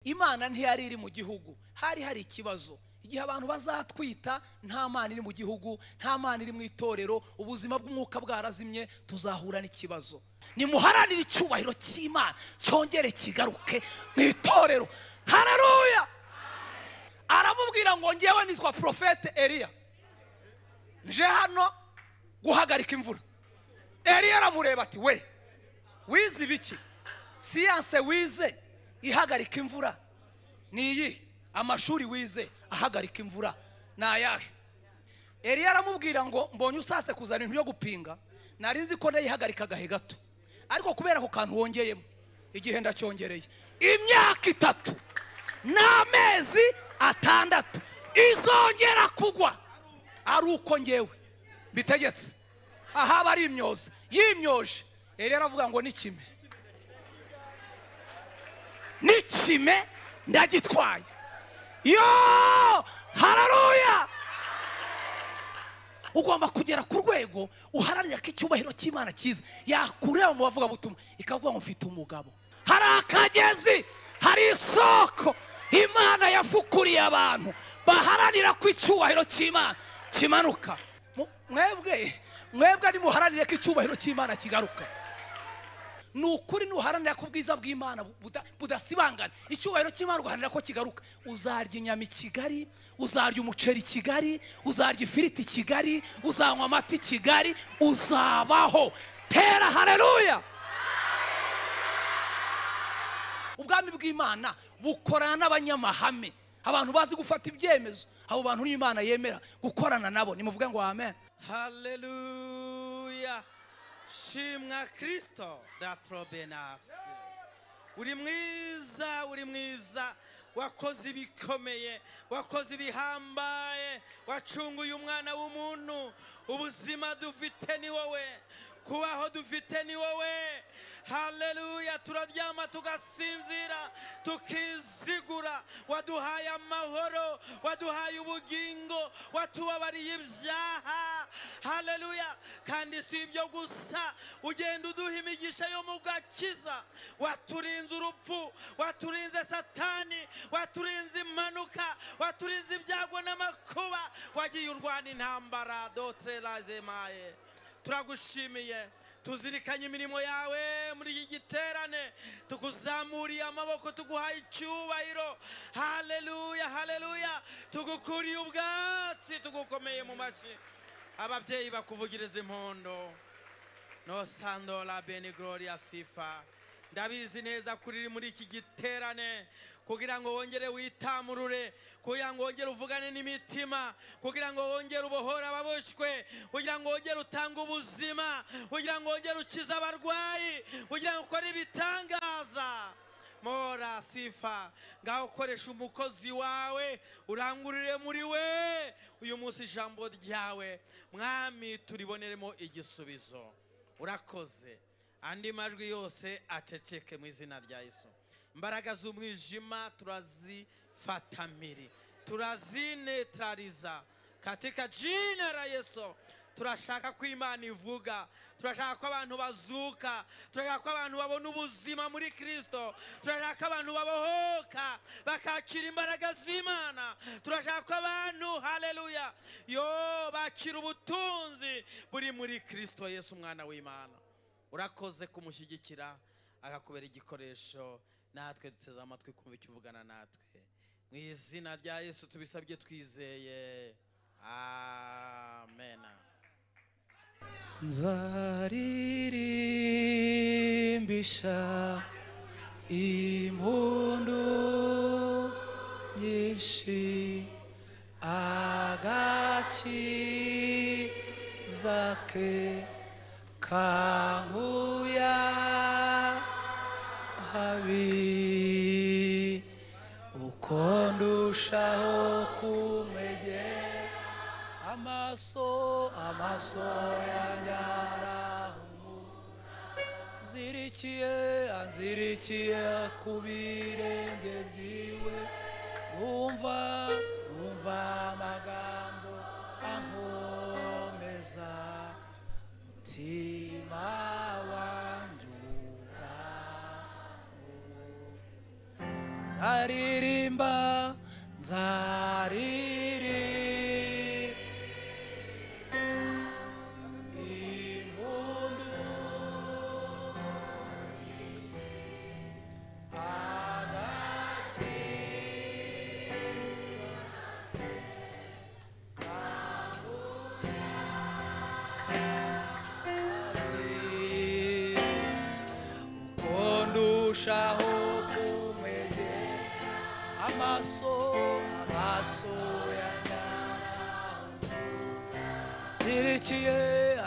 Imana ntiyari iri mu gihugu, hari ikibazo. Igihe abantu bazatwita nta mana iri mu gihugu, nta mana iri mu itorero, ubuzima bw'umwuka bwarazimye, tuzahura n'ikibazo. Nimuharanire icyubahiro cy'Imana cyongere kigaruke mu itorero. Haleluya! Aramubwira ngo ngewe nitwa Profete Eliya, nje hano guhagarika imvura. Eliya aramureba ati we wize ibiki? Siyanse wize ihagarika imvura niyi? Amashuri wize ahagarika imvura nayahe? Eliya aramubwira ngo mbonye usase kuzana ibintu byo gupinga, narinzi ko nayihagarika gahe gato, ariko kubera ko kantu wongeyemo igihe ndacyongereye imyaka 3 n'amezi 6 izongera kugwa ari uko ngewe bitegetse. Aha bari imyoza yimyoje. Eliya aravuga ngo nikime ndagitwaye. Yo, haleluya! Ugomba kugera ku rwego uharanira ko icyubahiro cy'Imana cyiza yakureba mu bavuga butumwa ikavuga ngo mfite umugabo. Hari akagezi, hari isoko Imana yafukuriye abantu baharanira ko icyubahiro cy'Imana kimanuka. Mwebwe ari muharanire ko icyubahiro cy'Imana kigaruka. Nukuri nuharanira ko ubwiza bw'Imana budasibangana, icyubahiro cy'Imana ugaharanira ko kigaruka. Uzarya inyama i Kigali, uzarya umuceri i Kigali, uzarya ifiriti i Kigali, uzanywa amata i Kigali, uzabaho. Tera haleluya! Ubwami bw'Imana bukorana n'abanyamahame, abantu bazi gufata ibyemezo. Abo bantu n'Imana yemera gukorana nabo. Nimuvuge ngo amen. Haleluya! Shimwa Kristo datrobenasi. Uri mwiza, wakoze ibikomeye, wakoze ibihambaye, wacunguye umwana w'umuntu. Ubuzima dufite ni wowe, kubaho dufite ni wowe. Haleluya! Turaryama tugasinzira tukizigura. Waduhaye amahoro, waduhaye ubugingo, watubabariye ibyaha. Haleluya! Kandi si ibyo gusa, ugenda uduha imigisha yo mu gakiza. Waturinze urupfu, waturinze Satani, waturinze impanuka, waturinze ibyago n'amakuba. Wagiye urwana intambara dotre lazemaye. Turagushimiye, tuzirikanye imirimo yawe muri iki giterane, tukuzamuriye amaboko, tuguhaye icyubahiro. Haleluya, haleluya! Tugukuriye ubwatsi, tugukomeye mu mashyi. Ababyeyi bakuvugiriza impondo. No sando la bene gloria sifa. Ndabizi neza kuri muri iki giterane kugira ngo wongere witamurure, kugira ngo wongere uvugane n'imitima, kugira ngo wongere ubohore ababoshwe, kugira ngo wongere utanga ubuzima, kugira ngo wongere ukize abarwayi, kugira ngo ukore ibitangaza. Mora sifa, ngaho ukoresha umukozi wawe, urangurire muri we uyu munsi ijambo ryawe. Mwami, turiboneremo igisubizo. Urakoze. Andi majwi yose aceceke mu izina rya Yesu. Imbaraga z'umwijima turazifatamiri, turazinetraliza katika jina la Yesu. Turashaka ko Imana ivuga, turashaka ko abantu bazuka, turashaka ko abantu babona ubuzima muri Kristo, turashaka ko abantu babohoka bakakira imbaraga z'Imana, turashaka ko abantu haleluya yo bakira ubutunzi buri muri Kristo Yesu umwana w'Imana. Urakoze kumushyigikira akakubera igikoresho, natwe duteze amatwi kumva icyo uvugana natwe. Mu izina rya Yesu tubisabye twizeye, amen. Nzaririmbisha impundu nyinshi agakiza ke kanguya habi uko ndushaho kumwegera. Amaso yanjye anzirikiye ku birenge byiwe. Numva amagambo ankomeza, mutima wanjye uraho. nzaririmba impundu agakiza uko ndushaho kumwegera amaso yanjye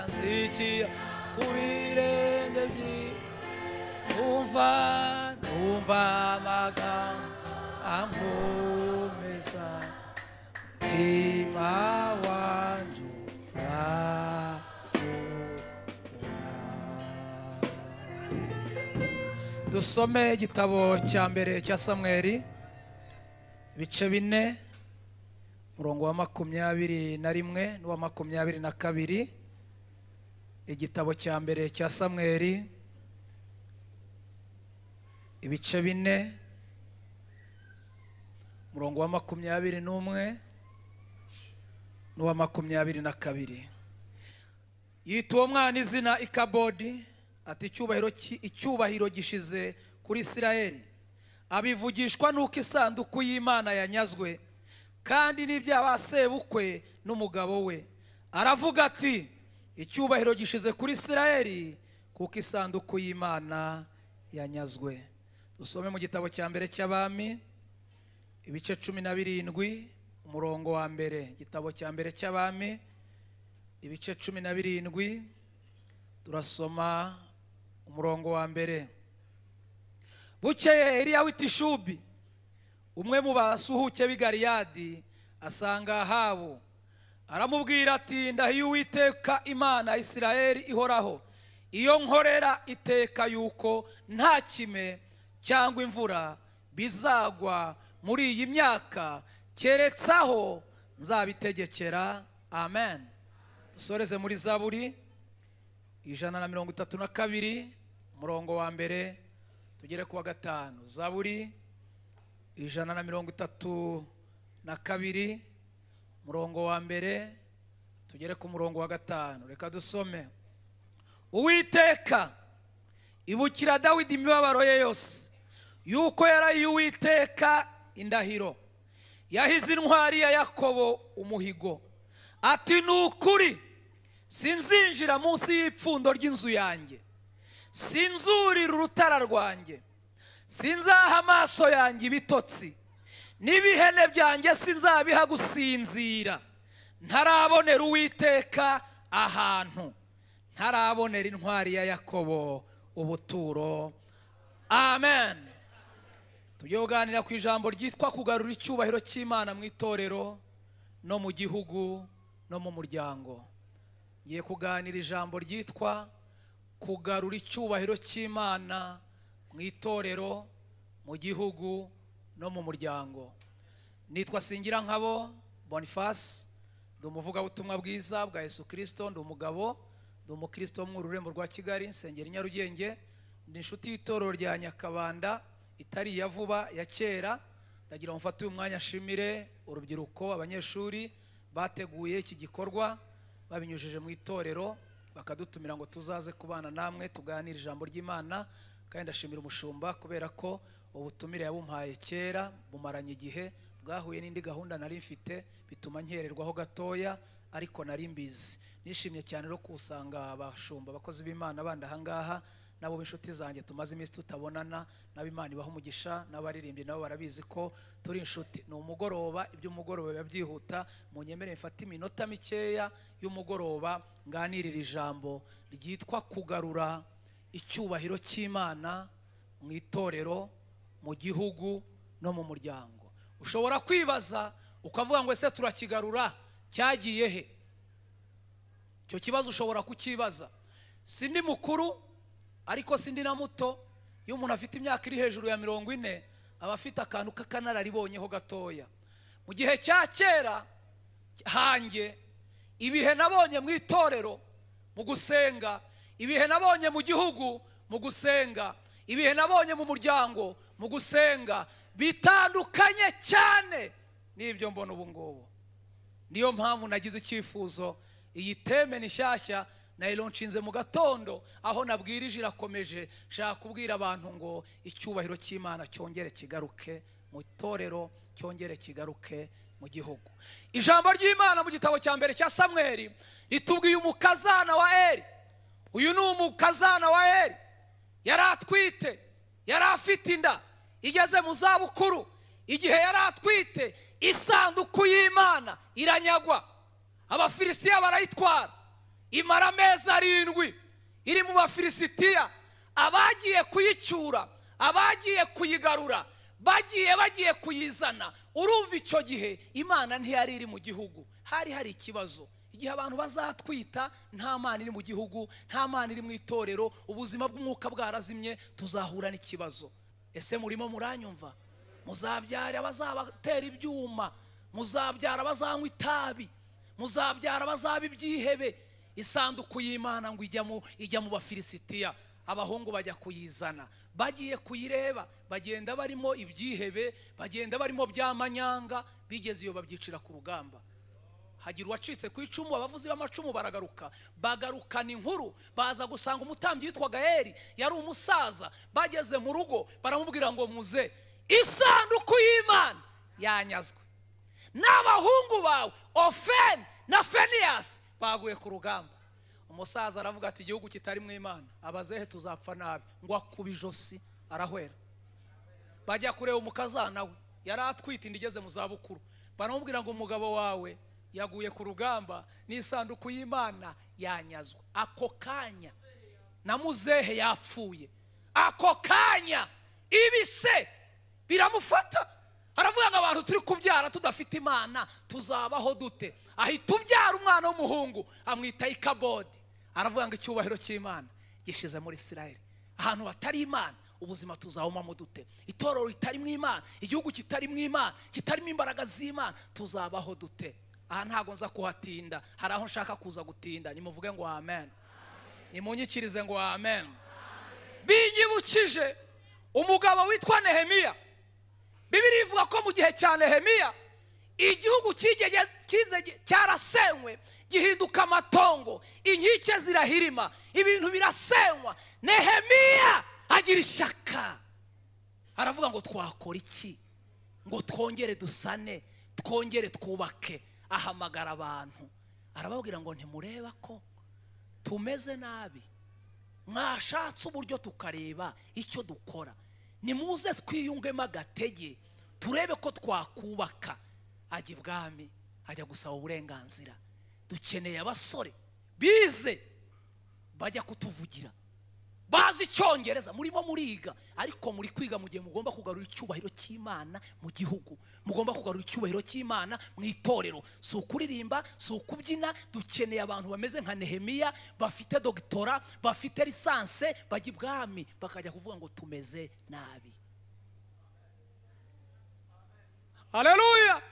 anzikiye ku birenge bye numva amagambo ankomeza mutima wanjye dusome igitabo cya mbere cya Samweli ibice 4 murongo wa 21 n'uwa 22. Igitabo cya mbere cya Samweli ibice 4 murongo wa 21 n'uwa 22. Yita uwo mwana izina Ikabodi, ati icyubahiro gishize kuri Isirayeli, abivugishwa nuko isanduku y'Imana yanyazwe kandi n'iby'abasebukwe n'umugabo we. Aravuga ati icyubahiro gishize kuri Isirayeli kuko isanduku y'Imana yanyazwe. Dusome mu gitabo cya mbere cy'Abami ibice 17 umurongo wa mbere. Igitabo cya mbere cy'Abami ibice 17 turasoma umurongo wa mbere. Bukeye Eliya w'itishubi, umwe mu basuhuke b'i Galiyadi, asanga Ahabu. Aramubwira ati ndahiye Uwiteka Imana Isirayeli ihoraho, iyo nkorera iteka yuko nta kime cyangwa imvura bizagwa muri iyi myaka keretse aho nzabitegekera. Amen. Dusoreze muri Zaburi 132 umurongo wa mbere tugere ku wa 5. Zaburi 132 umurongo wa mbere tugere ku murongo wa 5. Reka dusome. Uwiteka ibukira Dawidi imibabaro ye yose, yuko yarahiye Uwiteka indahiro, yahize intwari ya Yakobo umuhigo, ati nukuri sinzinjira munsi y'ipfundo ry'inzu yanjye, sinzurira urutara rwanjye, sinzaha amaso yanjye ibitotsi, n'ibihene byanjye sinzabiha gusinzira, ntarabonera Uwiteka ahantu, ntarabonera intwari ya Yakobo ubuturo. Amen. Tugiye kuganira ku ijambo ryitwa kugarura icyubahiro cy'Imana mu itorero no mu gihugu no mu muryango. Ngiye kuganira ijambo ryitwa kugarura icyubahiro cy'Imana mu itorero, mu gihugu no mu muryango. Nitwa Singirankabo Boniface, ndi umuvugabutumwa bwiza bwa Yesu Kristo, ndi umugabo, ndi umukristo mu rurembo rwa Kigali, nsengera i Nyarugenge, ndi inshuti y'itorero rya Nyakabanda itari ya vuba ya kera. Ndagira mfate uyu mwanya nshimire urubyiruko, abanyeshuri bateguye iki gikorwa babinyujije mu itorero bakadutumira ngo tuzaze kubana namwe tuganira ijambo ry'Imana. Kandi ndashimira umushumba kubera ko ubutumire yabumpaye kera bumaranye igihe, bwahuye n'indi gahunda nari mfite bituma nkererwaho gatoya, ariko nari mbizi. Nishimye cyane rero kusanga abashumba abakozi b'Imana bandi ahangaha, nabo b'inshuti zanjye tumaze iminsi tutabonana, nabo Imana ibaha umugisha, n'abaririmbyi nabo barabizi ko turi inshuti. Ni umugoroba, iby'umugoroba biba byihuta, munyemere mfate iminota mikeya y'umugoroba nganirira ijambo ryitwa kugarura icyubahiro cy'Imana mu itorero, mu gihugu no mu muryango. Ushobora kwibaza ukavuga ngo ese turakigarura cyagiye he? Icyo kibazo ushobora kukibaza. Sindi mukuru ariko sindi na muto. Iyo umuntu afite imyaka iri hejuru ya 40 aba afite akantu k'akanararibonyeho gatoya. Mu gihe cya kera hanjye, ibihe nabonye mu itorero mu gusenga, ibihe nabonye mu gihugu mu gusenga, ibihe nabonye mu muryango mu gusenga, bitandukanye cyane n'ibyo mbona ubu ngubu. Niyo mpamvu nagize icyifuzo, iyi teme ni nshyashya nayilonshinze mu gatondo, aho nabwirije irakomeje. Shaka kubwira abantu ngo icyubahiro cy'Imana cyongere kigaruke mu itorero, cyongere kigaruke mu gihugu. Ijambo ry'Imana mu gitabo cya mbere cya Samweli ritubwiye umukazana wa Eli. Uyu ni umukazana wa Eli, yari atwite, yari afite inda, igeze mu zabukuru. Igihe yari atwite, isanduku y'Imana iranyagwa, Abafilisitiya barayitwara, imara amezi 7 iri mu Bafilisitiya. Abagiye kuyicyura, abagiye kuyigarura, bagiye kuyizana. Urumva icyo gihe Imana ntiyari iri mu gihugu, hari ikibazo. Igihe abantu bazatwita nta Mana iri mu gihugu, nta Mana iri mu itorero, ubuzima bw'umwuka bwarazimye, tuzahura n'ikibazo. Ese murimo muranyumva? Muzabyara abazabatera ibyuma, muzabyara abazanywa itabi, muzabyara abazaba ibyihebe. Isanduku y'Imana ngo ijya mu Bafilisitiya, abahungu bajya kuyizana. Bagiye kuyireba, bagenda barimo ibyihebe, bagenda barimo byamanyanga, bigeze iyo babyicira ku rugamba. Hagira uwacitse ku icumu, abavuzi b'amacumu baragaruka, bagarukana inkuru, baza gusanga umutambyi witwaga Eli, yari umusaza. Bageze mu rugo baramubwira ngo muze, isanduku y'Imana yanyazwe, n'abahungu bawe Ofeni na Feniyasi baguye ku rugamba. Umusaza aravuga ati igihugu kitari mu Imana, abazehe tuzapfa nabi. Ngo akuba ijosi arahwera. Bajya kureba umukazana we, yari atwite inda, igeze mu zabukuru. Baramubwira ngo umugabo wawe yaguye ku rugamba, n'isanduku y'Imana yanyazwe. Ako kanya na muzehe yapfuye, ako kanya ibise biramufata. Aravuga ngo abantu turi kubyara tudafite Imana tuzabaho dute? Ahita ubyara umwana w'umuhungu amwita Ikabodi. Aravuga ngo icyubahiro cy'Imana gishize muri Isirayeli. Ahantu hatari Imana ubuzima tuzawumamo dute? Itorero ritari mu Imana, igihugu kitari mu Imana, kitarimo imbaraga z'Imana, tuzabaho dute? Aha ntago nza kuhatinda, hari aho nshaka kuza gutinda. Nimuvuge ngo amen, nimunyikirize ngo amen. Binyibukije umugabo witwa Nehemiya. Bibiliya ivuga ko mu gihe cya Nehemiya igihugu cyarasenywe, gihinduka amatongo, inkike zirahirima, ibintu birasenywa. Nehemiya agira ishyaka, aravuga ngo twakora iki ngo twongere dusane, twongere twubake. Ahamagara abantu, arababwira ngo ntimureba ko tumeze nabi? Mwashatse uburyo tukareba icyo dukora, nimuze twiyungemo agatege turebe ko twakubaka. Ajya ibwami, ajya gusaba uburenganzira. Dukeneye abasore bize bajya kutuvugira, bazi Icyongereza. Murimo muriga, ariko muri kwiga mu gihe mugomba kugarura icyubahiro cy'Imana mu gihugu, mugomba kugarura icyubahiro cy'Imana mu itorero. Si ukuririmba, si ukubyina. Dukeneye abantu bameze nka Nehemiya, bafite doctora, bafite lisanse, bajya ibwami bakajya kuvuga ngo tumeze nabi. Haleluya!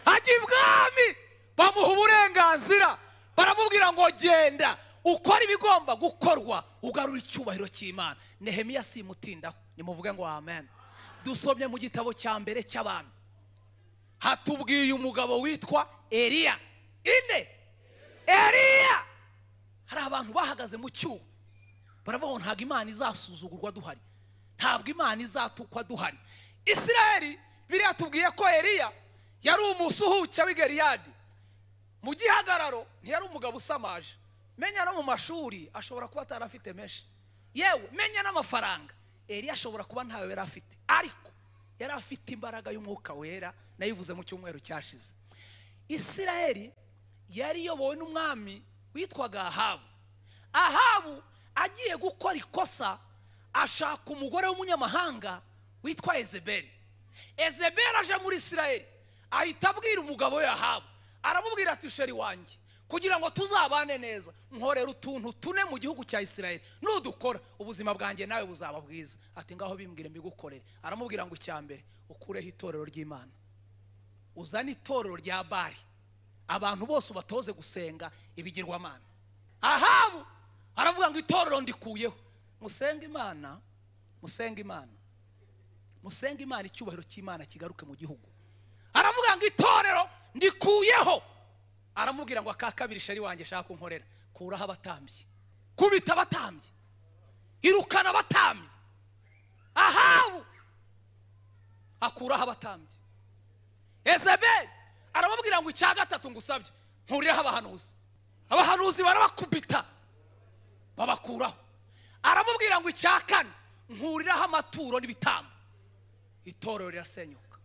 Ajya ibwami bamuha uburenganzira, baramubwira ngo genda ukora ibigomba gukorwa, ugarura icyubahiro cy'Imana. Nehemiya simutindaho, nimuvuge ngo amen. Dusomye mu gitabo cya mbere cy'abantu, hatubwiye umugabo witwa Eliya. Eliya, hari abantu bahagaze mu cyuho, baravuga ngo ntabwo Imana izasuzugurwa duhari, ntabwo Imana izatukwa duhari. Isirayeli biriya tubwiye ko Eliya yari umusuhuke w'i Gileyadi. Mu gihagararo ntiyari umugabo usamaje. Menya no mu mashuri ashobora kuba atarafite menshi, yewe menya n'amafaranga Eliya ashobora kuba ntawe yari afite, ariko yari afite imbaraga y'umwuka wera. Nayivuze mu cyumweru cyashize. Isirayeli yari yobowe n'umwami witwaga Ahabu. Ahabu agiye gukora ikosa, ashaka umugore w'umunyamahanga witwa Yezebeli. Yezebeli aje muri Isirayeli, ahita abwira umugabo we Ahabu, aramubwira ati sheri wanjye, kugira ngo tuzabane neza nkorera utuntu tune mu gihugu cya Isirayeli, nudukora ubuzima bwanjye nawe buzaba bwiza. Ati ngaho bimbwire mbigukorere. Aramubwira ngo icyambere ukureho itorero ry'Imana, uzane itorero rya Bali, abantu bose ubatoze gusenga ibigirwamana. Ahabu aravuga ngo itorero ndikuyeho, musenge Imana, musenge Imana. musenge Imana icyubahiro cy'Imana kigaruke mu gihugu. Aravuga ngo itorero ndikuyeho. Aramubwira ngo akakabiri shari wanjye shaka kunkorera, kuraho abatambyi, kubita abatambyi, irukana abatambyi. Ahabu akuraho abatambyi. Yezebeli aramubwira ngo icya gatatu ngusabye, nkurireho abahanuzi. Abahanuzi barabakubita babakuraho. Aramubwira ngo icya kane, nkuriraho amaturo n'ibitambo. Itorero rirasenyuka.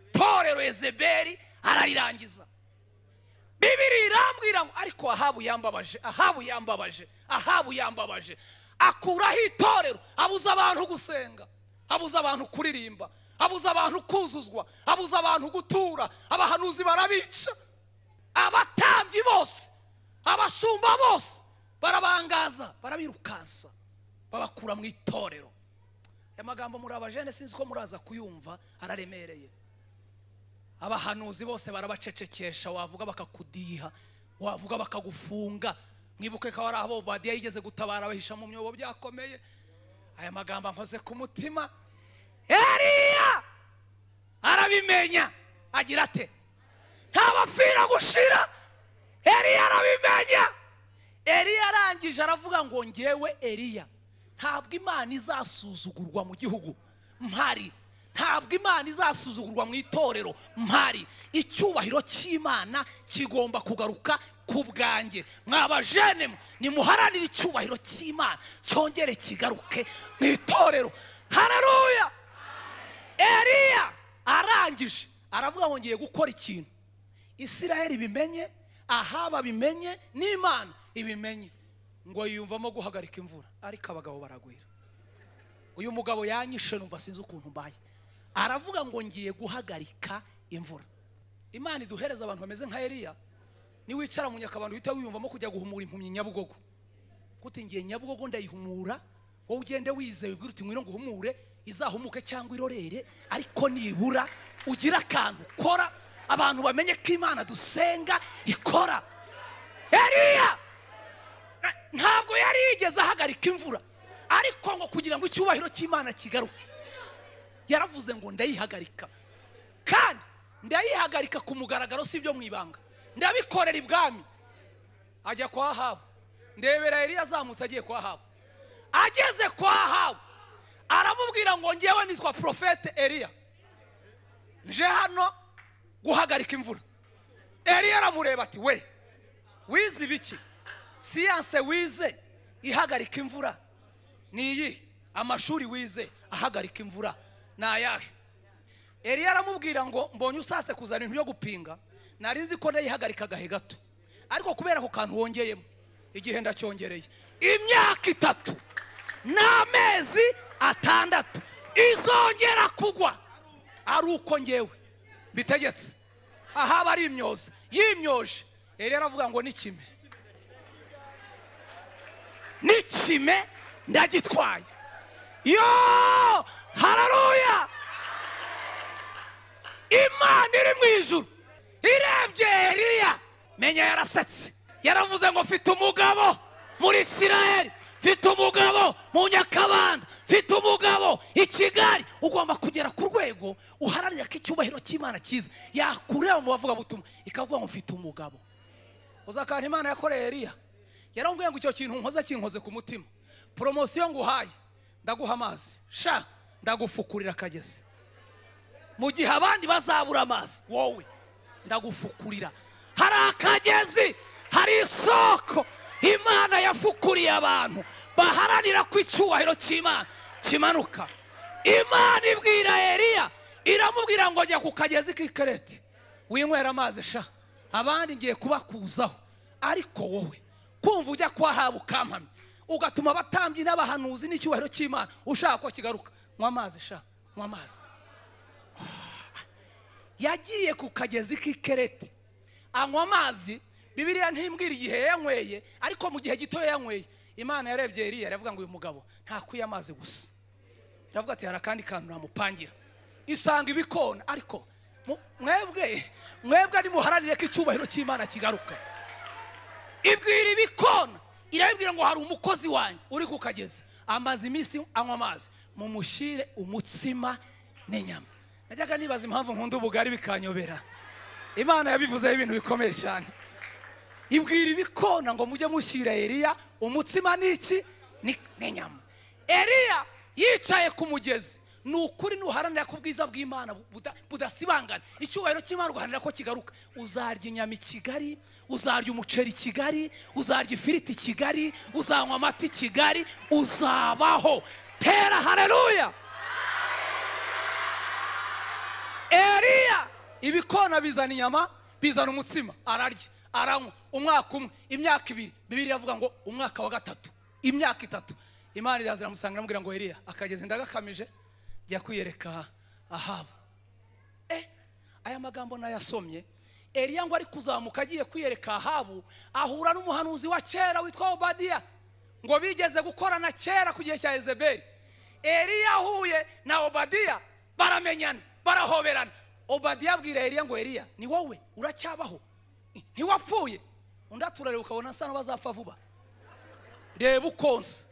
Itorero Yezebeli ararirangiza. Bibiri irambwira ngo ariko Ahabu yambabaje, Ahabu yambabaje, Ahabu yambabaje. Akuraho itorero, abuza abantu gusenga, abuza abantu kuririmba, abuza abantu kuzuzwa, abuza abantu gutura. Abahanuzi barabica, abatambyi bose, abashumba bose barabangaza, barabirukansa, babakura mu itorero. Amagambo muri abajene sinzi ko muraza kuyumva, araremereye. Abahanuzi bose barabacecekesha, wavuga bakakudiha, wavuga bakagufunga. Mwibuke ko ari abo Badiya yigeze gutabara bahisha mu myobo byakomeye. Aya magambo nkoze ku mutima. Eliya arabimenya, agira ate? Ntabapfira gushira. Eliya arabimenya. Eliya arangije aravuga ngo ngewe Eliya, ntabwo Imana izasuzugurwa mu gihugu mpari, ntabwo Imana izasuzugurwa mu itorero mpari. Icyubahiro cy'Imana kigomba kugaruka ku bwanjye. Mwabajene nimuharanire icyubahiro cy'Imana cyongere kigaruke mu itorero. Haleluya. Eliya arangije aravuga ngo ngiye gukora ikintu Isirayeli bimenye, Ahaba bimenye, n'Imana ibimenye. Ngo yumvamo guhagarika imvura, ariko abagabo baragwira. Uyu mugabo yanyishe numva sinzi ukuntu mbaye. Aravuga ngo ngiye guhagarika imvura. Imana iduhereza abantu bameze nka Eliya. Ni wicara mu nyakabando uhita wiyumvamo kujya guhumura impumyi Nyabugogo. Kuti ngiye Nyabugogo ndayihumura, wowe ugende wizeye ubwira uti ngwino nguhumure, izahumuke cyangwa irorere, ariko nibura ugira akantu kora, abantu bamenye ko Imana dusenga ikora. Eliya ntabwo yari yigeze ahagarika imvura, ariko ngo kugira ngo icyubahiro cy'Imana kigaruke yaravuze ngo ndayihagarika. Kandi ndayihagarika ku mugaragaro, si byo mwibanga, ndabikorera ibwami. Ajya kwa Ahabu, ndebera Eliya azamutse agiye kwa Ahabu. Ageze kwa Ahabu aramubwira ngo ngewe nitwa profete Eliya, nje hano guhagarika imvura. Eliya aramureba ati we wize ibiki? Siyanse wize ihagarika imvura ni iyi? Amashuri wize ahagarika imvura na ayahe? Eliya aramubwira ngo mbonye usase kuzana ibintu byo gupinga, nari nzi ko ndayihagarika gahe gato, ariko kubera ko kantu wongeyemo igihe ndacyongereye imyaka 3 n'amezi 6 izongera kugwa, ari uko ngewe bitegetse. Ahaba ari imyoza yimyoje. Eliya aravuga ngo nikime, nikime ndagitwaye. Yo, haleluya. Imana iri mu ijuru irebye Eliya, menya yarasetse. Yaravuze ngo mfite umugabo muri Isirayeli, mfite umugabo mu Nyakabanda, mfite umugabo i Kigali. Ugomba kugera ku rwego uharanira ko icyubahiro cy'Imana kiza, yakureba mu bavuga butumwa ikavuga ngo mfite umugabo. Uzakanta Imana yakoreye Eliya, yarambwiye ngo icyo kintu kinkoze ku mutima. Promotion nguhaye, ndaguha amazi, sha ndagufukurira akagezi. Mu gihe abandi bazabura amazi, wowe ndagufukurira. Hari akagezi, hari isoko Imana yafukuriye abantu baharanira ko icyubahiro cy'Imana kimanuka. Imana ibwira Eliya, iramubwira ngo jya ku kagezi k'ikereti winywera amazi, sha abandi ngiye kubakuzaho. Ariko wowe kumva ujya kwa Ahabu kampamye, ugatuma abatambyi n'abahanuzi n'icyubahiro cy'Imana ushaka ko kigaruka, nywa amazi, sha nywa amazi. Yagiye ku kagezi k'ikereti anywa amazi. Bibiliya ntimbwira igihe yanyweye, ariko mu gihe gito yanyweye Imana yarebye Eliya iravuga ngo uyu mugabo ntakwiye amazi gusa. Iravuga ati hari akandi kantu namupangira. Isanga ibikona. Ariko mwebwe ari muharanire ko icyubahiro cy'Imana kigaruka. Ibwira ibikona, irabibwira ngo hari umukozi wanjye uri ku kagezi, amazi iminsi anywa amazi. mumushyire umutsima n'inyama. Najyaga nibaza impamvu nkunda ubugari bikanyobera. Imana yabivuzeho ibintu bikomeye cyane. Ibwira ibikona ngo mujye mushyira Eliya umutsima n'iki n'inyama. Eliya yicaye ku mugezi. Nukuri nuharanira ko ubwiza bw'Imana budasibangana, icyubahiro cy'Imana ugahanira ko kigaruka. Uzarya inyama i Kigali, uzarya umuceri i Kigali, uzarya ifiriti i Kigali, uzanywa amata i Kigali, uzabaho. Tera haleluya. Eliya ibikona bizana inyama, bizana umutsima, ararya, aranywa. Umwaka umwe, imyaka ibiri, Bibiliya iravuga ngo umwaka wa gatatu, imyaka itatu, Imana irazira musanga namubwira ngo Eliya akageze ndagakamije jya kwiyereka Ahabu. Aya magambo nayasomye. Eliya ngo ari kuzamuka agiye kwiyereka Ahabu, ahura n'umuhanuzi wa kera witwa Obadiya, ngo bigeze gukorana kera ku gihe cya Yezebeli. Eliya ahuye na Obadiya baramenyana, barahoberana. Obadiya abwira Eliya ngo Eliya ni wowe uracyabaho, ntiwapfuye? Undi aturareba ukabona asa n'abazapfa vuba. Reba ukonse.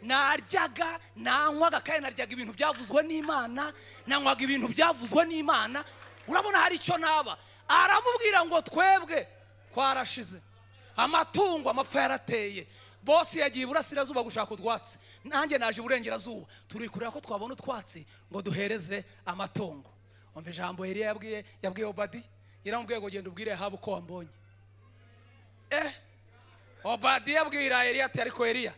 Naryaga, nanywaga kandi naryaga ibintu byavuzwe n'Imana, nanywaga ibintu byavuzwe n'Imana. Urabona hari icyo naba. Aramubwira ngo twebwe twarashize, amatungo amapfa yarateye, bosi yagiye iburasirazuba gushaka utwatsi, nanjye naje iburengerazuba, turikurira ko twabona utwatsi ngo duhereze amatungo. Umva ijambo Eliya yabwiye Obadiya. Yaramubwiye ngo genda ubwire Ahabu ko wambonye. Obadiya abwira Eliya ati ariko Eliya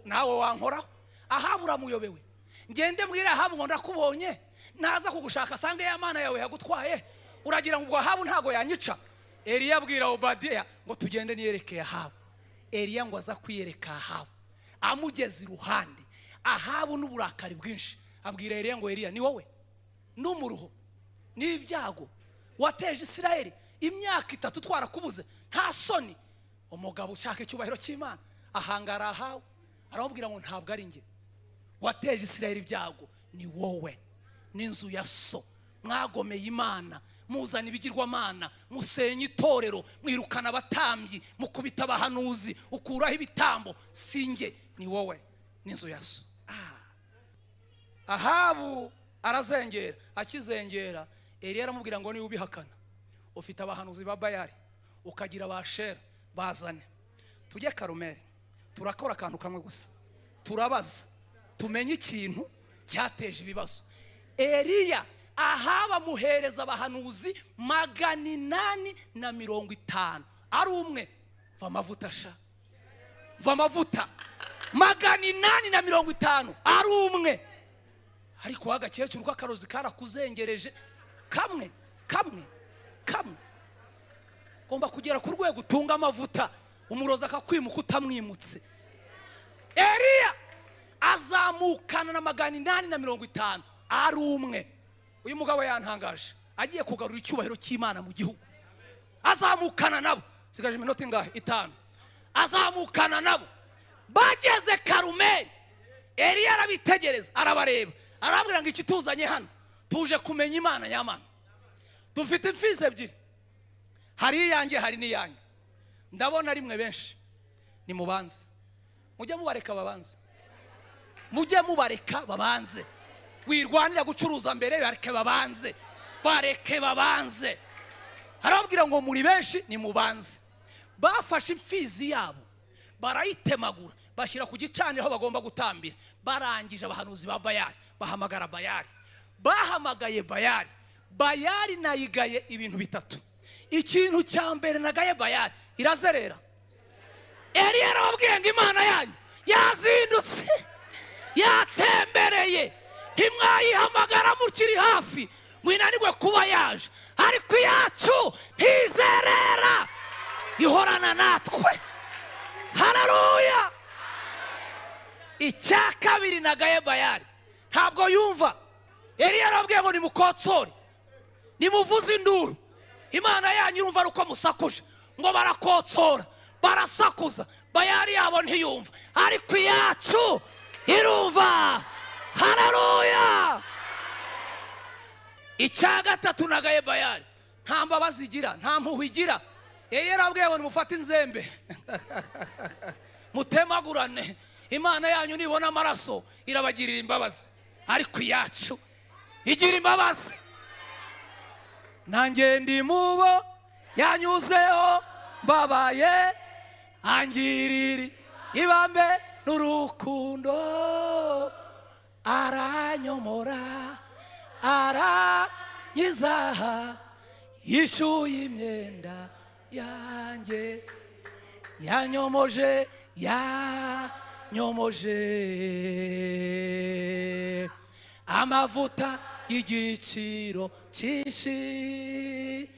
nawe wankoraho? Ahabu uramuyobewe. Ngende mbwire Ahabu ngo ndakubonye, naza kugushaka asange ya Mana yawe yagutwaye, uragira ngo Ahabu ntago yanyica? Eliya abwira Obadiya ngo tugende niyerekeye Ahabu. Eliya ngo aza kwiyereka Ahabu, amugeze iruhande. Ahabu n'uburakari bwinshi abwira Eliya ngo Eliya ni wowe n'umuruho n'ibyago wateje Isirayeli imyaka 3 twarakubuze, nta soni? Umugabo ushaka icyubahiro cy'Imana ahangara Ahabu, aramubwira ngo ntabwo ari nge wateje Isirayeli ibyago, ni wowe n'inzu ya so. Mwagomeye Imana, muzana ibigirwamana, musenya itorero, mwirukana abatambyi, mukubita abahanuzi, ukuraho ibitambo. Singe, ni wowe n'inzu ya so. Ahabu arazengera. Akizengera Eliya aramubwira ngo niba ubihakana, ufite abahanuzi ba Bayali, ukagira abashera, bazane tujye Karumeli, turakora akantu kamwe gusa, turabaza tumenye ikintu cyateje ibibazo. Eliya Ahaba muhereza abahanuzi 850 ari umwe. Va amavuta sha, va amavuta 850 ari umwe. Ariko wagakecuru k'akarozi karakuzengereje kamwe. Gomba kugera ku rwego utunga amavuta, umuroza akakwimuka utamwimutse. Eliya azamukana na 850 ari umwe. Uyu mugabo yantangaje, agiye kugarura icyubahiro cy'Imana mu gihugu. Azamukana nabo, sigaje iminota ingahe? 5. Azamukana nabo, bageze Karumeli. Eliya arabitegereza, arabareba, arabwira ngo iki tuzanye hano, tuje kumenya Imana nyamana. Dufite imfizi ebyiri, hari iyanjye hari n'iyanyu. Ndabona rimwe benshi, ni mubanze. Mujye mubareka babanze, mujye mubareka babanze. Wirwanira gucuruza mbere, bareke babanze. Arabwira ngo muri benshi ni mubanze. Bafashe imfizi yabo barayitemagura, bashyira ku gicaniro aho bagomba gutambira. Barangije abahanuzi ba Bayali bahamagara Bayali. Bahamagaye Bayali. Bayali nayigaye ibintu 3. Ikintu cya mbere nagaye Bayali irazerera. Eliya arababwiye ngo Imana yanyu yazindutse, yatembereye, ntimwayihamagara mukiri hafi, mwinanirwe kuba yaje, ariko yacu ntizerera, ihorana natwe. Haleluya. Icya kabiri nagaye Bayali, ntabwo yumva. Eliya arababwiye ngo nimukotsore, nimuvuze induru, Imana yanyu yumva ari uko musakuje. Ngo barakotsora, barasakuza, Bayali yabo ntiyumva, ariko yacu irumva. Haleluya. Icya gatatu nagaye Bayali, nta mbabazi igira, nta mpuhwe igira. Eliya arababwiye ngo nimufate inzembe mutemagurane, imana yanyu nibona amaraso irabagirira imbabazi, ariko iyacu igira imbabazi. nanjye ndi mubo yanyuzeho mbabaye, angirira ibambe n'urukundo, aranyomora aranyizaha, yishuye imyenda yanjye, yanyomoje amavuta y'igiciro cyinshi,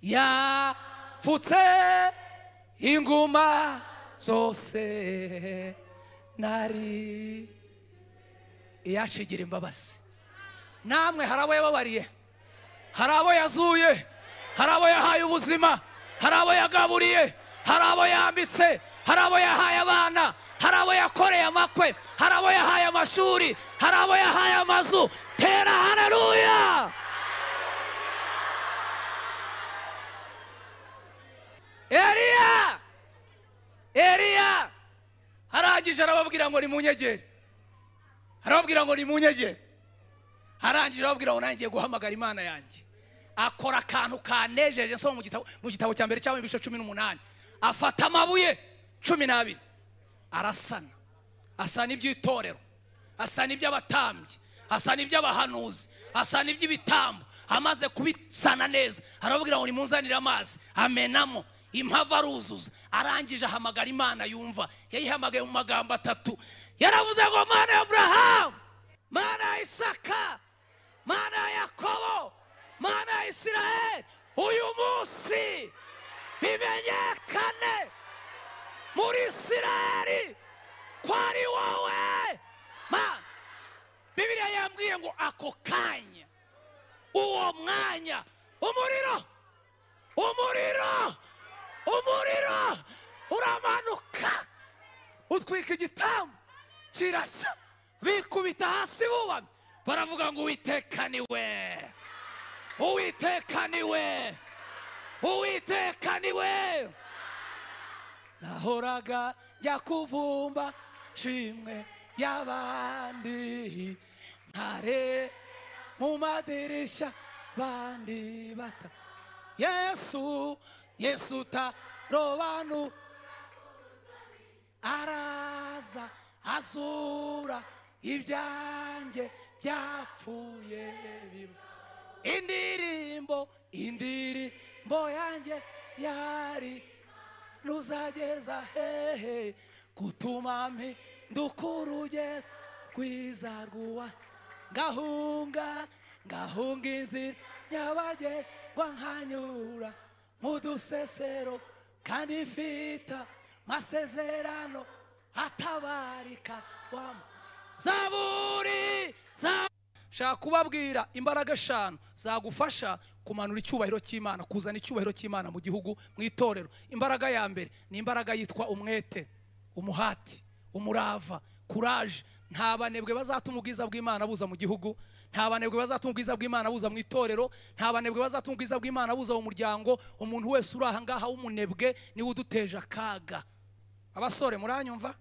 yapfutse inguma zose nari. Iyacigira imbabazi. Namwe hari abo yababariye, hari abo yazuye, hari abo yahaye ubuzima, hari abo yagaburiye, hari abo yambitse, hari abo yahaye abana, hari abo yakoreye amakwe, hari abo yahaye amashuri, hari abo yahaye amazu. Tera haleluya. Eliya arangije arababwira ngo nimunyegere, arababwira ngo nimunyegere, arangije arababwira ngo nangiye guhamagara Imana yanjye. Akora akantu kanejeje. So mu gitabo cya mbere cy'Abami ibice 18, afata amabuye 12 arasana, asana iby'itorero, asana iby'abatambyi, asana iby'abahanuzi, asana iby'ibitambo. Amaze kubisana neza arababwira ngo nimunzanire amazi, amenamo, impava aruzuza. Arangije ahamagara Imana yumva. Yayihamagaye mu magambo 3. Yaravuze ngo Mana ya Abrahamu, Mana ya Isaka, Mana ya Yakobo, Mana ya Isiraheli, uyu munsi bimenyekane muri Isiraheli ko ari wowe Mana. Bibiliya yambwiye ngo ako kanya, uwo mwanya, umuriro uramanuka utwika igitambo kirashya, bikubita hasi bubamye, baravuga ngo Uwiteka ni we, Uwiteka ni we, Uwiteka ni we. Nahoraga njya kuvumba shimwe y'abandi, ntare mu madirishya bandi bata, Yesu tarobanu araza azura ibyanjye byapfuye. Indirimbo yanjye yari nuzageza hehe, gutuma mpinduka urugero rwiza rwuwa, ngahunga inzira nyabagendwa, nkanyura mu dusesero, kandi mfite amasezerano atabarika. Zaburi. Shaka kubabwira imbaraga 5 zagufasha kumanura icyubahiro cy'Imana, kuzana icyubahiro cy'Imana mu gihugu, mu itorero. Imbaraga ya mbere ni imbaraga yitwa umwete, umuhati, umurava, courage. Nta banebwe bazatuma ubwiza bw'Imana buza mu gihugu, nta banebwe bazatuma ubwiza bw'Imana buza mu itorero, nta banebwe bazatuma ubwiza bw'Imana buza mu muryango. Umuntu wese uri aha ngaha w'umunebwe niwe uduteje akaga. Abasore muranyumva?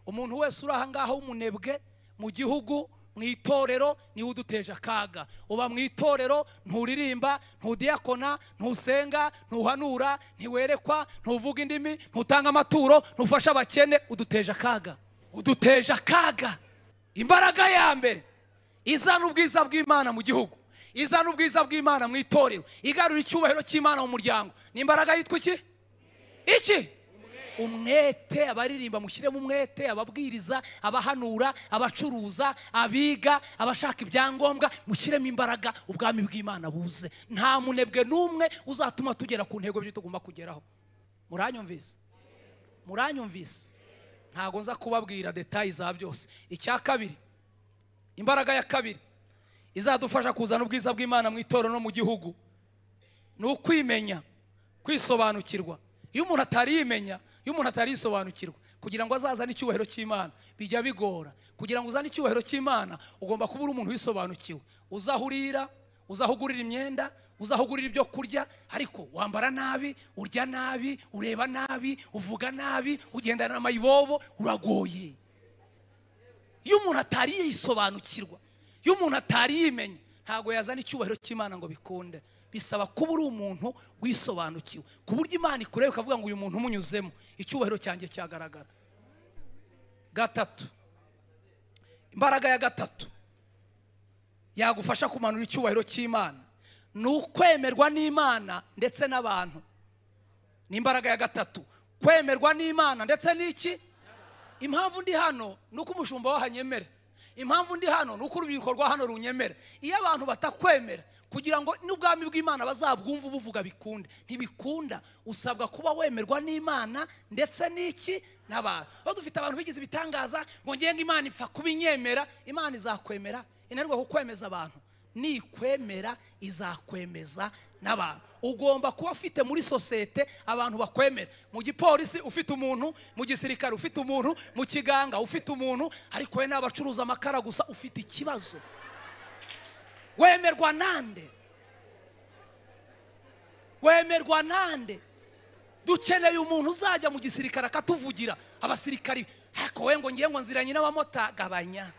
Umuntu wese uri aha ngaha w'umunebwe mu gihugu, mu itorero, niwe uduteje akaga. Uba mu itorero nturirimba, ntudiyakona, ntusenga, ntuhanura, ntiwerekwa, ntuvuga indimi, ntutanga amaturo, ntufasha abakene, uduteje akaga. Uduteje akaga. Imbaraga ya mbere izana ubwiza bw'Imana mu gihugu, izana ubwiza bw'Imana mu itorero, igarura icyubahiro cy'Imana mu muryango, ni imbaraga yitwa iki? Umwete. Abaririmba mushyiremo umwete, ababwiriza, abahanura, abacuruza, abiga, abashaka ibyangombwa, mushyiremo imbaraga, ubwami bw'Imana buze. Nta munebwe n'umwe uzatuma tugera ku ntego byo tugomba kugeraho. Muranyumvise? Ntago nza kubabwira details za byose. Icya kabiri, imbaraga ya kabiri izadufasha kuzana ubwiza bw'Imana mu itorero no mu gihugu, ni ukwimenya, kwisobanukirwa. Iyo umuntu atarimenya, iyo umuntu atarisobanukirwa, kugira ngo azazane icyubahiro cy'Imana bijya bigora. Kugira ngo uzane icyubahiro cy'Imana ugomba kuba uri umuntu wisobanukiwe. Uzahurira, uzahugurira imyenda, uzahugurira ibyo kurya, ariko wambara nabi, urya nabi, ureba nabi, uvuga nabi, ugendana n'amayibobo, uragoye. iyo umuntu atari yisobanukirwa, iyo umuntu atari yimenya, ntago yazana icyubahiro cy'Imana ngo bikunde. Bisaba kuba uri umuntu wisobanukiwe ku buryo Imana ikureba ikavuga ngo uyu muntu umunyuzemo icyubahiro cyanjye cyagaragara. Gatatu, imbaraga ya gatatu yagufasha kumanura icyubahiro cy'Imana ni ukwemerwa n'Imana ndetse n'abantu. Ni imbaraga ya gatatu, kwemerwa n'Imana ndetse n'iki. Impamvu ndi hano nuko umushumba wahanyemera, impamvu ndi hano nuko urubyiruko rwa hano runyemera. Iyo abantu batakwemera kugira ngo n'ubwami bw'Imana bazabwumva ubuvuga bikunde, ntibikunda. Usabwa kuba wemerwa n'Imana ndetse n'iki n'abantu. Aho dufite abantu bigize ibitangaza ngo ngenga Imana ipfa kubinyemera, Imana izakwemera, inanirwa kukwemeza abantu. Nikwemera izakwemeza n'abantu. Ugomba kuba ufite muri sosiyete abantu bakwemera. Mu gipolisi ufite umuntu, mu gisirikare ufite umuntu, mu kiganga ufite umuntu, ariko we n'abacuruza amakara gusa ufite ikibazo. Wemerwa nande? Wemerwa nande? Dukeneye umuntu uzajya mu gisirikare akatuvugira. Abasirikari hako we ngo ngiye ngo nziranye n'abamota, gabanya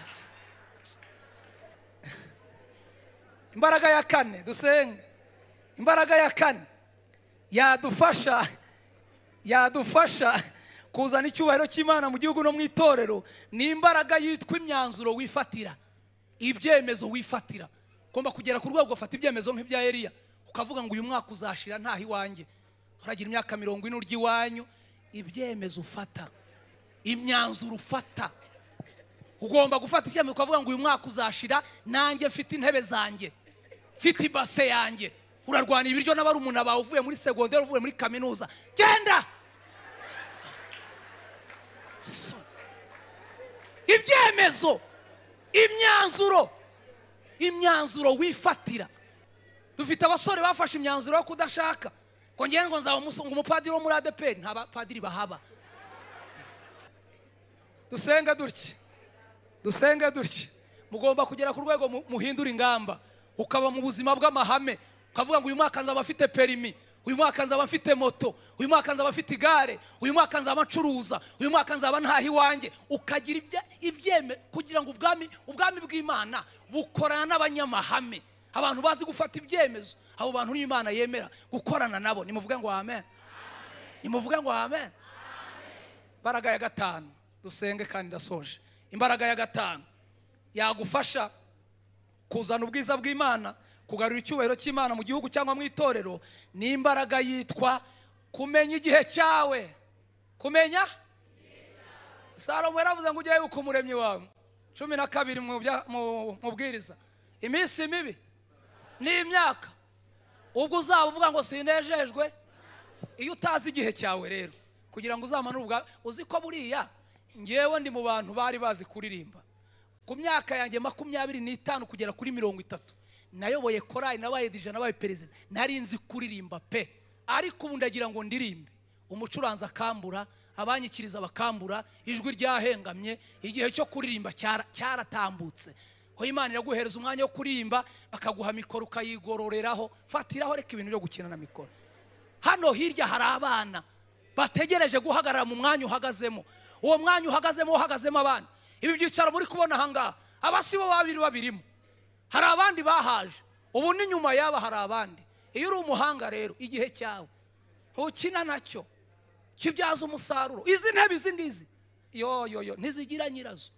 se. Imbaraga ya kane dusenge. Imbaraga ya kane yadufasha kuzana icyubahiro cy'Imana mu gihugu no mu itorero ni imbaraga yitwa imyanzuro wifatira, ibyemezo wifatira. Ugomba kugera ku rwego ufata ibyemezo nk'ibya Eliya, ukavuga ngo uyu mwaka uzashira ntaho iwanjye, uragira imyaka 40 urya iwanyu. Ibyemezo ufata, imyanzuro ufata. Ugomba gufata icyemezo ukavuga ngo uyu mwaka uzashira nanjye mfite intebe zanjye, mfite ibase yanjye. Urarwana ibiryo n'abarumuna bawe uvuye muri secondaire, uvuye muri kaminuza, genda. Ibyemezo, imyanzuro wifatira. Dufite abasore bafashe imyanzuro yo kudashaka, ngo ngiye ngo nzaba umupadiri wo muri ADPR. Nta bapadiri bahaba. Dusenge dutya. Mugomba kugera ku rwego muhindura ingamba, ukaba mu buzima bw'amahame. Ukavuga ngo uyu mwaka nzaba afite perimi, uyu mwaka nzaba afite moto, uyu mwaka nzaba afite igare, uyu mwaka nzaba ncuruza, uyu mwaka nzaba ntaha iwanjye. Ukagira ibyeme kugira ngo ubwami bw'Imana bukorana n'abanyamahame, abantu bazi gufata ibyemezo. Abo bantu n'Imana yemera gukorana nabo. Nimuvuge ngo amen. Nimuvuge ngo amen. Imbaraga ya gatanu dusenge kandi ndasoje. Imbaraga ya gatanu yagufasha kuzana ubwiza bw'Imana, kugarura icyubahiro cy'Imana mu gihugu cyangwa mu itorero ni imbaraga yitwa kumenya igihe cyawe. Kumenya Salomo yaravuze ngo ujye wibuka umuremyi wawe. 12 mu bwiriza. Iminsi mibi n'imyaka, ubwo uzaba uvuga ngo sinejejwe. Iyo utazi igihe cyawe rero kugira ngo uzamanure uzi ko buriya ngewe ndi mu bantu bari bazi kuririmba. Ku myaka yanjye 25 kugera kuri 30 nayoboye korali, nabaye DJ, nabaye perezida. Nari nzi kuririmba pe, ariko ubu ndagira ngo ndirimbe. Umucuranza akambura, abanyikiriza bakambura, ijwi ryahengamye. Igihe cyo kuririmba cyaratambutse. Ho Imana iraguhereza umwanya wo kuririmba, bakaguha mikoro ukayigororeraho. Fatiraho, reka ibintu byo gukina na mikoro. Hano hirya hari abana bategereje guhagarara mu mwanya uhagazemo. Uwo mwanya uhagazemo abana. Ibi byicaro muri kubona hanga abasibo babirimo. Hari abandi bahaje, ubu ni nyuma yaba hari abandi. Iyo uri umuhanga rero igihe cyawe ukina nacyo kibyaza umusaruro. Izi ntebe izi ngizi yo ntizigira nyirazo.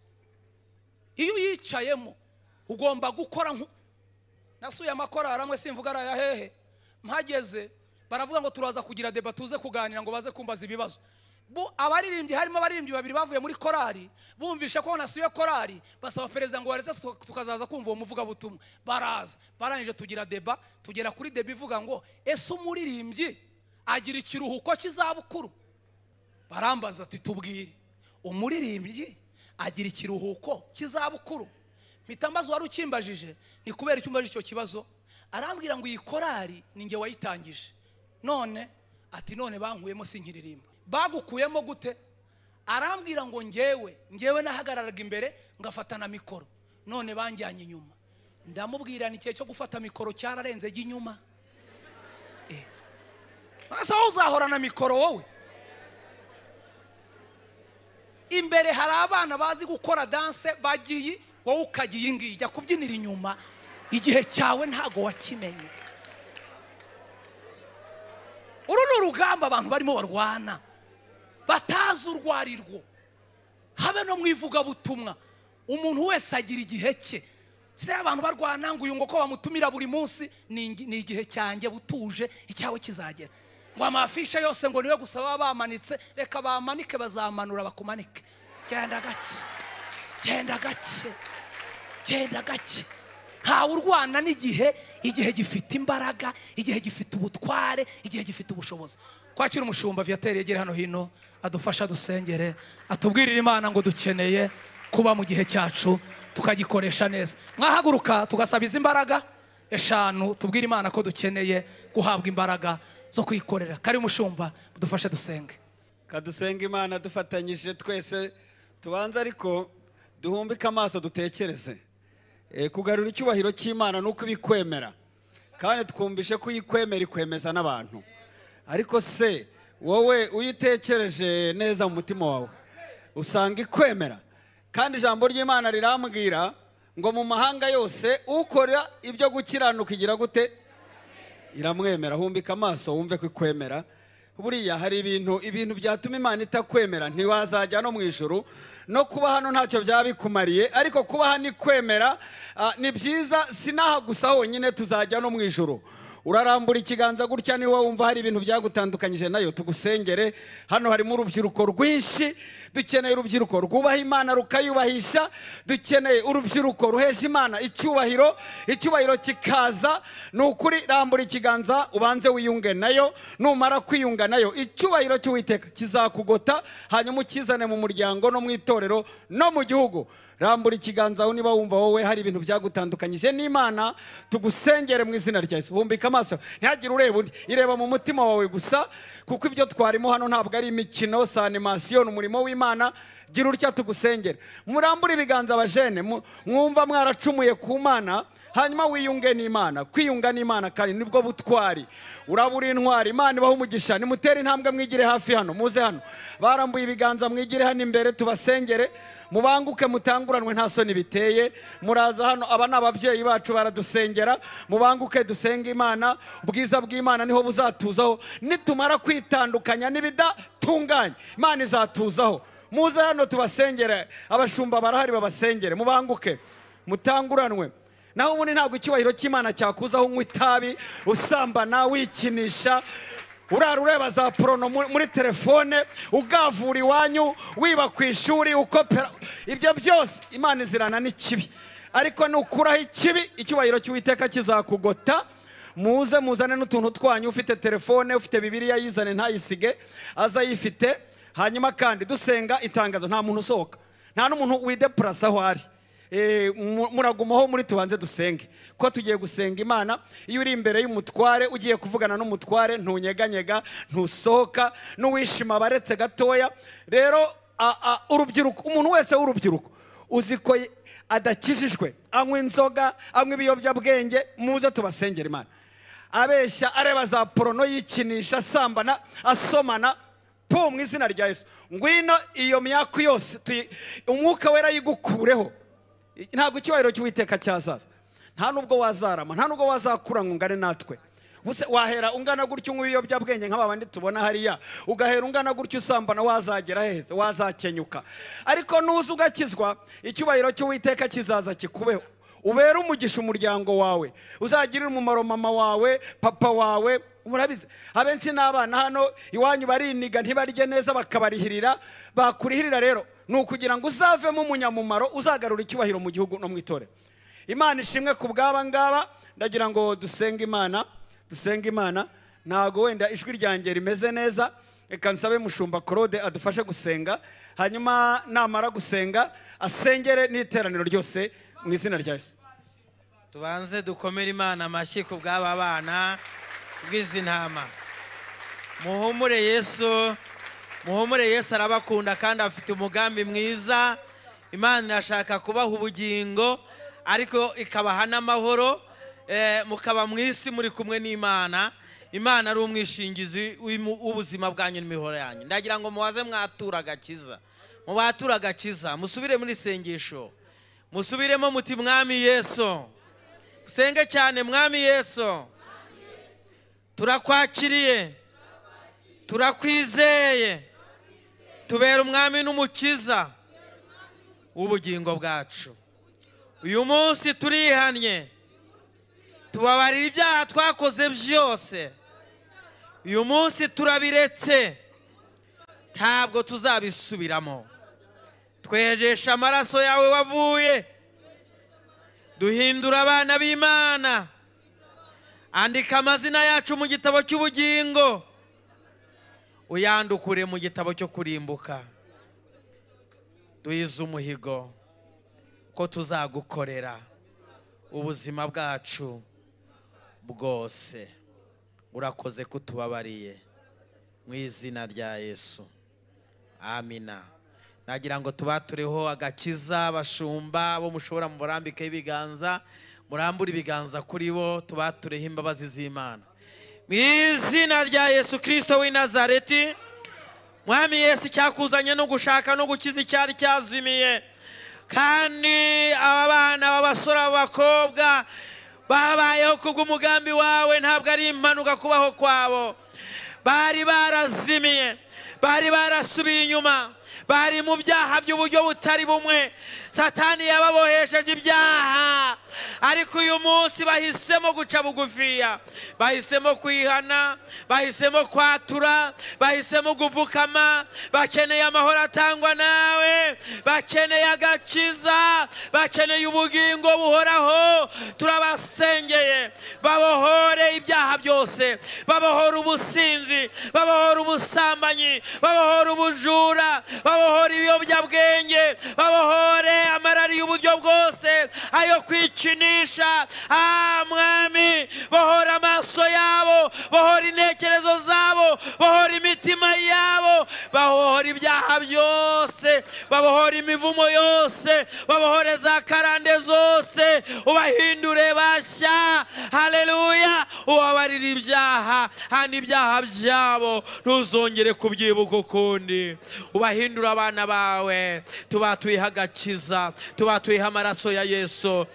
Iyo yicayemo ugomba gukora. Nasuye amakorari amwe simvuga araya hehe, mpageze baravuga ngo turaza kugira debate tuze kuganira ngo baze kumbaza ibibazo. Abaririmbyi harimo abaririmbyi babiri bavuye muri korari, bumvishe ko nasuye korari, basaba perezida ngo bareze tukazaza kumva uwo muvuga butumwa. Baraza, barangije tugira deba, tugera kuri deba ivuga ngo ese umuririmbyi agira ikiruhuko cy'izabukuru? Barambaza ati tubwire, umuririmbyi agira ikiruhuko cy'izabukuru? Mpita mbaza wari ukimbajije ni kubera icyumbaje icyo kibazo. Arambwira ngo iyi korari ninge wayitangije. None ati none bankuyemo sinkiririmba. Bagukuyemo gute? Arambwira ngo ngewe nahagararaga imbere ngafatana mikoro, none banjyanye inyuma. Ndamubwira ni ikihe cyo gufata mikoro cyararenze inyuma. Asa uzahorana mikoro wowe? imbere hari abana bazi gukora danse bagiye, wowe ukagiye ngiye jya kubyinira inyuma, igihe cyawe ntago wakimenye. Uru ni urugamba abantu barimo barwana batazi urwarirwo. Habe no mwivuga butumwa, umuntu wese agira igihe cye. Se abantu barwana ngo uyu ngo ko bamutumira buri munsi, ni igihe cyanjye butuje, icyawe kizagera. Ngo amafisha yose ngo niwe gusaba bamanitse, reka bamanike bazamanura bakumanike. Genda gake, genda gake, genda gake. Nta urwana n'igihe, igihe gifite imbaraga, igihe gifite ubutware, igihe gifite ubushobozi. Kwakira umushumba Viateur yegera hano hino adufasha dusengere, atubwirira Imana ngo dukeneye kuba mu gihe cyacu tukagikoresha neza. Mwahaguruka tugasaba izi imbaraga eshanu, tubwire Imana ko dukeneye guhabwa imbaraga zo kwikorera. Kari umushumba dufashe dusenge. Kadusenga Imana dufatanyije twese, tubanza ariko duhumbike amaso dutekereze. Kugarura icyubahiro cy'Imana nuko ibikwemera, kandi twumvishe ko ikwemera ikwemeza n'abantu. Ariko se wowe uyitekereje neza mu mutima wawe usanga ikwemera? Kandi ijambo ry'Imana rirambwira ngo mu mahanga yose ukora ibyo gukiranuka igira gute? Iramwemera. Humbika amaso wumve ko ikwemera. Buriya hari ibintu byatuma Imana itakwemera ntiwazajya no mu ijuru, no kuba hano ntacyo byabikumariye, ariko kuba hano ikwemera ni byiza. Sinaha gusa honyine tuzajya no mu ijuru. Urarambura ikiganza gutya niba wumva hari ibintu byagutandukanyije nayo, tugusengere. Hano harimo urubyiruko rwinshi, dukeneye urubyiruko rwubaha Imana rukayubahisha, dukeneye urubyiruko ruhesha Imana icyubahiro, icyubahiro kikaza. Ni ukuri, rambura ikiganza ubanze wiyunge nayo, numara kwiyunga nayo icyubahiro cy'Uwiteka kizakugota, hanyuma ukizane mu muryango no mu itorero no mu gihugu. Rambura ikiganza aho niba wumva wowe hari ibintu byagutandukanyije n'Imana, tugusengere mu izina rya Yesu. Humbika amaso, ntihagire ureba undi, ireba mu mutima wawe gusa, kuko ibyo twarimo hano ntabwo ari imikino, sa animation, umurimo w'Imana. Gira utya tugusengere. Murambure ibiganza abajene mwumva mwaracumuye ku Mana, hanyuma wiyunge n'Imana. Kwiyunga n'Imana kandi nibwo butwari. Urabura intwari. Imana ibaho umugisha. Nimutere intambwe mwigire hafi hano, muze hano. Barambuye ibiganza mwigire hano imbere tubasengere. Mubanguke mutanguranwe nta soni biteye. Muraza hano, aba n'ababyeyi bacu baradusengera. Mubanguke dusenge Imana. Ubwiza bw'Imana niho buzatuzaho. Nitumara kwitandukanya n'ibidatunganye, Imana izatuzaho. Muze hano tubasengere. Abashumba barahari babasengere. Mubanguke mutanguranwe. Naho ubundi ntabwo icyubahiro cy'Imana cyakuzaho unywa itabi, usambana, wikinisha, urara ureba za porono muri telefone, ugavura iwanyu, wiba ku ishuri, ukopera. Ibyo byose Imana izirana n'ikibi. Ariko nukuraho ikibi, icyubahiro cy'Uwiteka kizakugota. Muze muzane n'utuntu twanyu. Ufite telefone, ufite Bibiliya, yizane ntayisige, aza yifite. Hanyuma kandi dusenga itangazo, nta muntu usohoka, nta n'umuntu wideplasa aho ari. Muragumaho muri tubanze dusenge, ko tugiye gusenga Imana. Iyo uri imbere y'umutware ugiye kuvugana n'umutware, ntunyeganyega, ntusohoka, n'uwishima baretse gatoya. Rero urubyiruko, umuntu wese w'urubyiruko uzi ko adakijijwe, anywa inzoga, anywa ibiyobyabwenge, muze tubasengera Imana. Abeshya, areba za porono, yikinisha, asambana, asomana, mu izina rya Yesu, ngwino iyo myaka yose Umwuka Wera yigukureho. Ntabwo icyubahiro cy'Uwiteka cyazaza. Nta nubwo wazarama, nta nubwo wazakura ngo ungane natwe. Wahera ungana gutyo unywa ibiyobyabwenge nk'aba bandi tubona hariya, ugahera ungana gutyo usambana, wazagera heza, wazakenyuka. Ariko nuza ugakizwa, icyubahiro cy'Uwiteka kizaza kikubeho. Ubera umugisha umuryango wawe, uzagirira umumaro mama wawe, papa wawe. Murabizi abenshi n'abana hano iwanyu bariniga ntibarye neza bakabarihirira, bakurihirira. Rero ni ukugira ngo uzavemo umunyamumaro, uzagarura icyubahiro mu gihugu no mu itorero. Imana ishimwe ku bw'aba ngaba. Ndagira ngo dusenge Imana, dusenge Imana. Ntago wenda ijwi ryanjye rimeze neza, reka nsabe mushumba Claude adufashe gusenga, hanyuma namara gusenga asengere n'iteraniro ryose mu izina rya Yesu. Tubanze dukomere Imana amashyi ku bw'aba bana bw'izi ntama. Muhumure Yesu, muhumure Yesu arabakunda kandi afite umugambi mwiza. Imana irashaka kubaha ubugingo, ariko ikabaha n'amahoro, mukaba mu isi muri kumwe n'Imana. Imana ari umwishingizi w'ubuzima bwanyu n'imihoro yanyu. Ndagira ngo muwaze mwatura agakiza, mubatura agakiza, musubire muri sengesho, musubiremo muti mwami Yesu, usenge cyane mwami Yesu, turakwakiriye, turakwizeye, tubera umwami n'umukiza w'ubugingo bwacu. Uyu munsi turihannye, tubabarira ibyaha twakoze byose. Uyu munsi turabiretse, ntabwo tuzabisubiramo. Twejesha amaraso yawe wavuye, duhindura abana b'Imana. Andika amazina yacu mu gitabo cy'ubugingo, uyandukure mu gitabo cyo kurimbuka. Duhize umuhigo ko tuzagukorera ubuzima bwacu bwose. Urakoze kutubabariye mu izina rya Yesu, amina. Nagira ngo tubatureho agakiza abashumba bo mushobora murambike ibiganza, murambure ibiganza kuri bo, tubatureho imbabazi z'Imana mu izina rya Yesu Kristo w'i Nazareti. Mwami Yesu, cyakuzanye no gushaka no gukiza icyari cyazimiye, kandi aba bana b'abasore b'abakobwa babayeho kubw'umugambi wawe, ntabwo ari impanuka kubaho kwabo. Bari barazimiye, bari barasubiye inyuma, bari mu byaha by'uburyo butari bumwe. Satani yababohesheje ibyaha, ariko uyu munsi bahisemo guca bugufiya, bahisemo kwihana, bahisemo kwatura, bahisemo gupfukama. Bakeneye amahoro atangwa nawe, bakeneye agakiza, bakeneye ubugingo buhoraho. Turabasengeye, babohore ibyaha byose, babohore ubusinzi, babohore ubusambanyi, babohore ubujura, babohore ibiyobyabwenge, babohore amarari y'uburyo bwose, ayo kwikinisha. Mwami, bohora amaso yabo, bohora intekerezo zabo, bohora imitima yabo, babohora ibyaha byose, babohora imivumo yose, babohore za karande zose, ubahindure bashya. Haleluya. Ubabarira ibyaha, handi ibyaha byabo ntuzongere kubyibuka ukundi. Ubahindura abana bawe, tubatuye agakiza, tubatuye amaraso ya Yesu,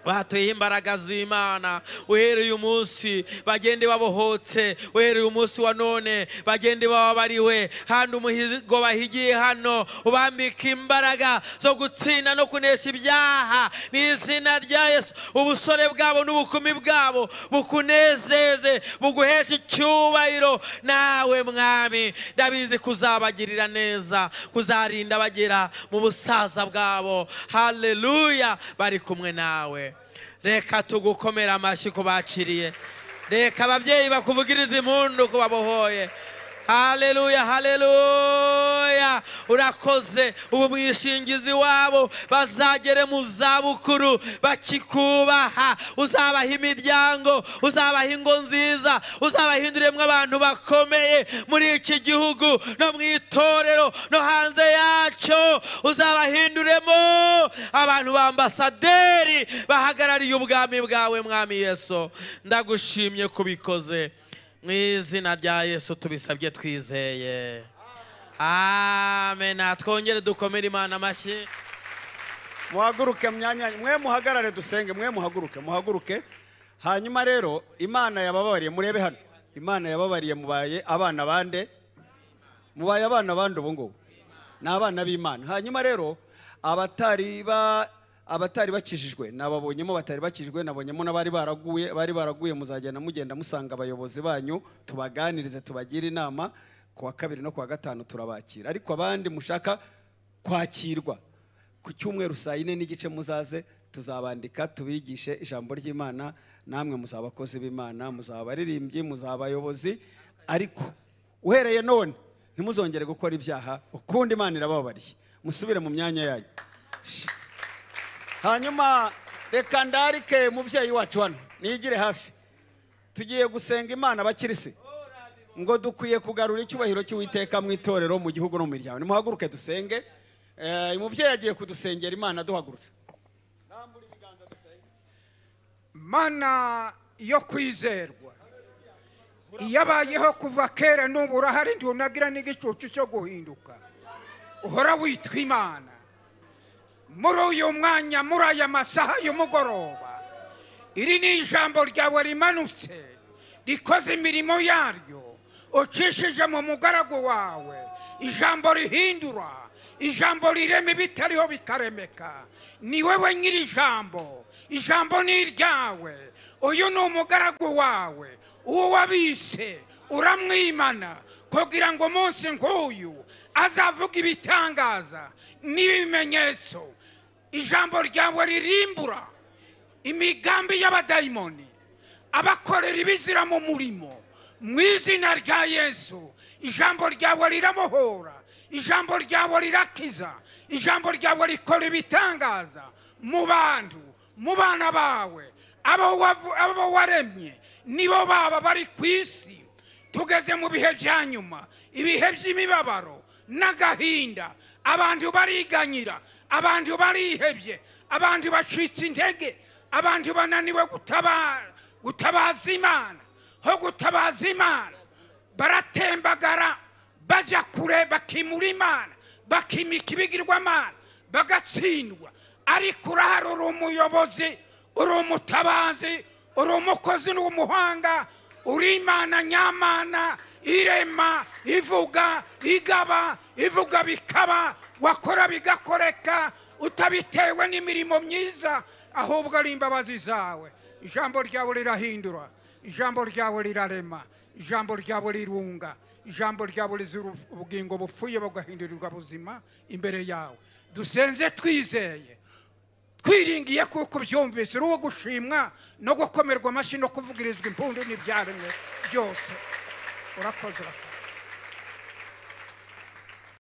batuye imbaraga z'Imana. Uhereye umunsi bagende babohotse, uhereye umunsi wa none bagende bababariwe, handi umuhigo bahigiye hano ubambika imbaraga zo gutsinda no kunesha ibyaha mu izina rya Yesu. Ubusore bwabo n'ubukumi bwabo bukunezeze, buguheshe icyubahiro. Nawe Mwami, ndabizi kuzabagirira neza, kuzarinda bagera mu busaza bwabo. Haleluya. Bari kumwe nawe. Reka tugukomera amashyi kubakiriye, reka ababyeyi bakuvugiriza impundu kubabohoye. Haleluya, haleluya. Urakoze. Ubu mwishingizi wabo bazagere mu zabukuru bakikubaha. Uzabaha imiryango, uzabaha ingo nziza, uzabahinduremwe abantu bakomeye muri iki gihugu no mu itorero no hanze yacyo. Uzabahinduremo abantu b'ambasaderi bahagarariye ubwami bwawe. Mwami Yesu, ndagushimye kubikoze. Mu izina rya Yesu tubisabye twizeye, amen. Twongere dukomere Imana amashyi. Muhaguruke myanya, mwe muhagarare dusenge, mwe muhaguruke. Hanyuma rero Imana yababariye, murebe hano, Imana yababariye. Mubaye abana bande? Mubaye abana bande ubu ngubu? Ni abana b'Imana. Hanyuma rero abatari bakijijwe nababonyemo, batari bakijijwe nabonyemo, n'abari baraguye muzagenda mugenda musanga abayobozi banyu, tubaganirize, tubagira inama. Ku wa kabiri no ku wa gatanu turabakira. Ariko abandi mushaka kwakirwa, ku cyumweru saa 4 n'igice muzaze, tuzabandika tubigishe ijambo ry'Imana. Namwe muzaba abakozi b'Imana, muzaba abaririmbyi, muzaba abayobozi. Ariko uhereye none ntimuzongere gukora ibyaha ukundi. Imana irababariye, musubire mu myanya yanyu. Hanyuma reka ndarike mubyeyi wacu hano nigire hafi. Tugiye gusenga Imana bakirisi, ngo dukwiye kugarura icyubahiro cy'Uwiteka mu itorero, mu gihugu no mu miryango. Nimuhaguruke dusenge. Umubyeyi agiye kudusengera Imana duhagurutse. Mana yo kwizerwa, yabayeho kuva kera n'ubu urahari, ntunagira n'igicucu cyo guhinduka. uhora witwa imana muri uyu mwanya, muri aya masaha y'umugoroba. Iri ni ijambo ryawe rimanutse rikoze imirimo yaryo ucishije mu mugaragu wawe. Ijambo rihindura, ijambo rirema ibitariho bikaremeka. Ni wewe nyiri ijambo, ijambo ni iryawe. Uyu ni umugaragu wawe, uwo wabise uramwimana kugira ngo umunsi nk'uyu azavuga ibitangaza n'ibimenyetso. Ijambo ryawe ririmbura imigambi y'abadayimoni, abakorera ibizira mu murimo. Mu izina rya Yesu, ijambo ryawe rirabohora, ijambo ryawe rirakiza, ijambo ryawe rikora ibitangaza mu bantu, mu bana bawe. Abo waremye nibo baba bari ku isi. Tugeze mu bihe bya nyuma, ibihe by'imibabaro n'agahinda. Abantu bariganyira, abantu barihebye, abantu bacitse intege, abantu bananiwe gutabaza Imana. Ho gutabaza Imana baratembagara bajya kure, bakimura Imana, bakimika ibigirwamana, bagatsindwa. Ariko urahari, uri umuyobozi, uri umutabazi, uri umukozi n'umuhanga, uri Imana nyamana, irema, ivuga, igaba, ivuga bikaba, wakora bigakoreka, utabitewe n'imirimo myiza, ahubwo ari imbabazi zawe. Ijambo ryawe rirahindura, ijambo ryawe rirarema, ijambo ryawe rirunga, ijambo ryawe rizura ubugingo bupfuye bugahindurirwa buzima imbere yawe. Dusenze twizeye, twiringiye kuko byumvise, uri uwo gushimwa no gukomerwa amashyi no kuvugirizwa impundu n'ibyaremwe byose. Urakoze.